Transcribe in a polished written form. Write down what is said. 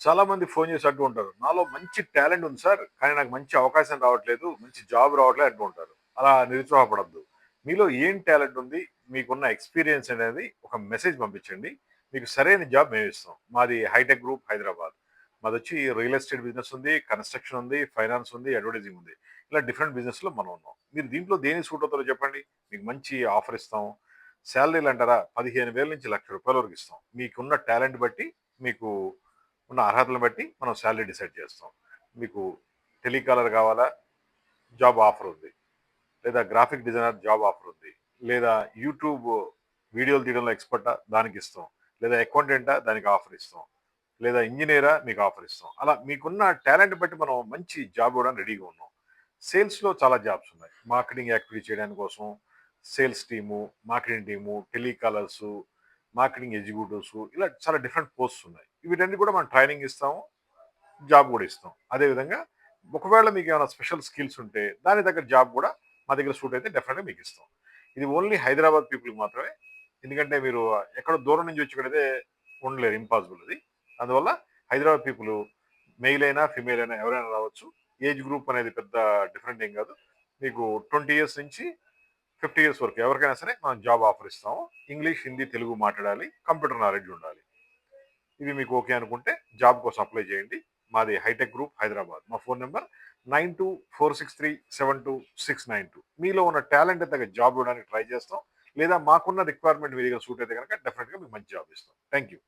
చాలా మంది ఫోన్ చేసి అంటూ ఉంటారు. నాలో మంచి టాలెంట్ ఉంది సార్. కానీ నాకు మంచి అవకాశం రావట్లేదు. మంచి జాబ్ రావట్లేదు అంటూ ఉంటారు. అలా నిరుత్సాహపడొద్దు. మీలో ఏం టాలెంట్ ఉంది? మీకున్న ఎక్స్‌పీరియన్స్ అనేది ఒక మెసేజ్ పంపించండి. మీకు సరైన జాబ్ మేమిస్తాం. మాది హైటెక్ గ్రూప్ హైదరాబాద్. మాదొచ్చి రియల్ ఎస్టేట్ బిజినెస్ ఉంది, కన్‌స్ట్రక్షన్ ఉంది, ఫైనాన్స్ ఉంది, అడ్వర్టైజింగ్ ఉంది. ఇలా డిఫరెంట్ బిజినెస్‌లో మనం ఉన్నాం. మీరు దీంట్లో దేనికి సూట్ అవుతారో చెప్పండి. మీకు మంచి ఆఫర్ ఇస్తాం. సాలరీలు అంటారా 15,000 నుంచి ₹1,00,000 వరకు ఇస్తాం. మీకున్న టాలెంట్ బట్టి మీకు ఉన్న అర్హతలను బట్టి మనం సాలరీ డిసైడ్ చేస్తాం. మీకు టెలికాలర్ కావాలా? జాబ్ ఆఫర్ ఉంది. లేదా గ్రాఫిక్ డిజైనర్ జాబ్ ఆఫర్ ఉంది. లేదా యూట్యూబ్ వీడియోలు తీయడంలో ఎక్స్‌పర్టా? దానికిస్తాం. లేదా అకౌంటెంటా? దానికి ఆఫర్ ఇస్తాం. లేదా ఇంజినీరా? మీకు ఆఫర్ ఇస్తాం. అలా మీకున్న టాలెంట్ బట్టి మనం మంచి జాబ్ ఇవ్వడానికి రెడీగా ఉన్నాం. సేల్స్‌లో చాలా జాబ్స్ ఉన్నాయి. మార్కెటింగ్ యాక్టివిటీ చేయడానికి కోసం sales team, marketing team, telecallers, marketing executives ఇలా చాలా డిఫరెంట్ పోస్ట్స్ ఉన్నాయి. వీటన్ని కూడా మనం ట్రైనింగ్ ఇస్తాము. జాబ్ గూడా ఇస్తాం. అదే విధంగా ఒకవేళ మీకేమైనా స్పెషల్ స్కిల్స్ ఉంటే దానికి తగ్గ జాబ్ గూడా మా దగ్గర సూట్ అయితే డెఫినెట్‌గా మీకిస్తాం. ఇది ఓన్లీ హైదరాబాద్ పీపుల్‌కి మాత్రమే. ఎందుకంటే మీరు ఎక్కడో దూరం నుంచి వచ్చి ఇక్కడైతే ఉండలేరు. ఇంపాసిబుల్ అది. అందువల్ల హైదరాబాద్ పీపుల్ మెయిల్ అయినా, ఫీమేల్ అయినా ఎవరైనా రావచ్చు. ఏజ్ గ్రూప్ అనేది పెద్ద డిఫరెంట్ ఏం గాదు. మీకు 20 ఇయర్స్ నుంచి 50 ఇయర్స్ వరకు ఎవరికైనా సరే మనం జాబ్ ఆఫర్ ఇస్తాము. ఇంగ్లీష్, హిందీ, తెలుగు మాట్లాడాలి. కంప్యూటర్ నాలెడ్జ్ ఉండాలి. ఇవి మీకు ఓకే అనుకుంటే జాబ్ కోసం అప్లై చేయండి. మాది హైటెక్ గ్రూప్ హైదరాబాద్. మా ఫోన్ నంబర్ 9246372692. మీలో ఉన్న టాలెంట్ తగ్గ జాబ్ ఇవ్వడానికి ట్రై చేస్తాం. లేదా మాకున్న రిక్వైర్మెంట్ మీ దగ్గర సూట్ అయితే గనక డెఫినిట్‌గా మీకు మంచి జాబ్ ఇస్తాం. Thank you.